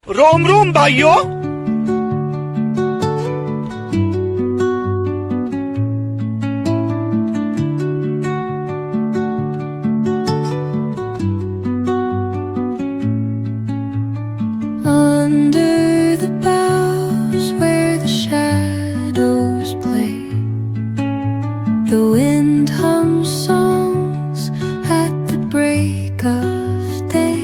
रोम रोम भाइयों। Under the boughs where the shadows play, the wind hums songs at the break of day.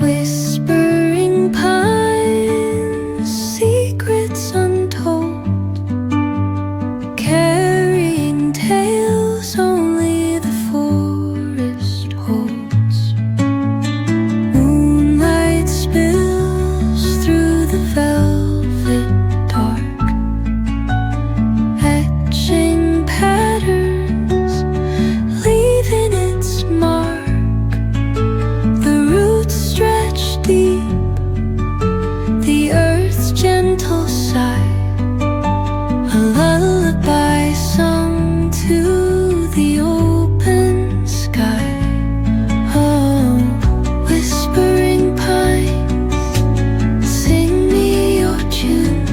Whispering pines, secrets untold, carrying tales only the forest holds. Moonlight spills through the velvet dark, etching patterns, leaving its mark. The roots stretch deep, the earth's gentle sigh, a lullaby sung to the open sky. Oh, whispering pines, sing me your tune,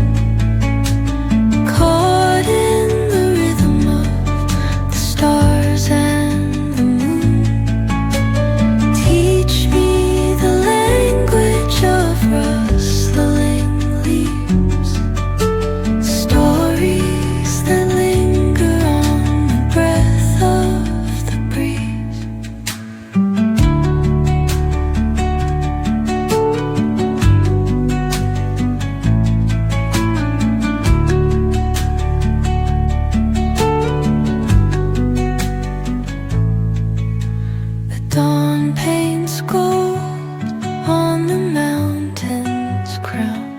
caught in the rhythm of the stars and the moon. Teach me the language of rustling leaves, stories that linger on the breath of the breeze. The dawn paints gold on the mountain's crown,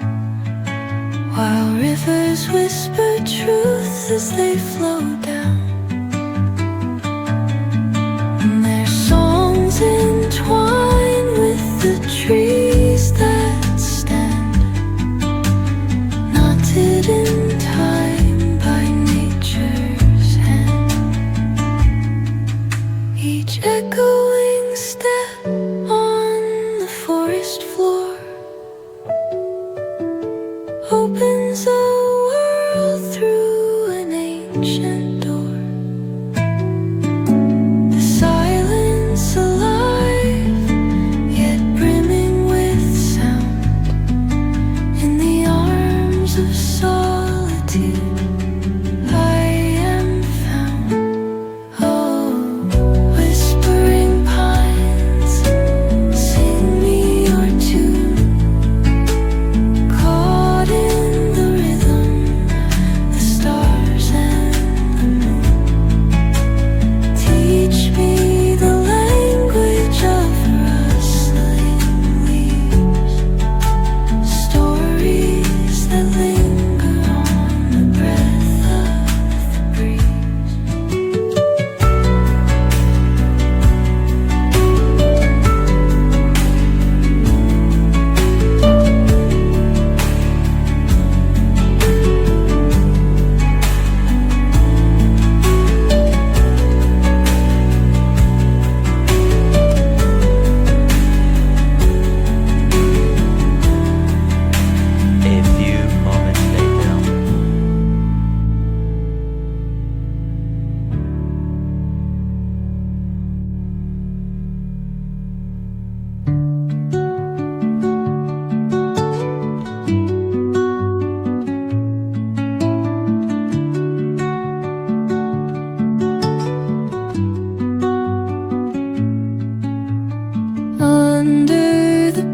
while rivers whisper truth as they flow down. And their songs entwine with the trees that stand, knotted in time by nature's hand. Each echoing step on the forest floor opens a world through an ancient door. The silence alive, yet brimming with sound. In the arms of solitude I am found. Oh, whispering pines, sing me your tune, caught in the rhythm, the stars and the moon. Teach me the language of rustling leaves, stories that linger on the breath of the breeze. A few moments later. Under the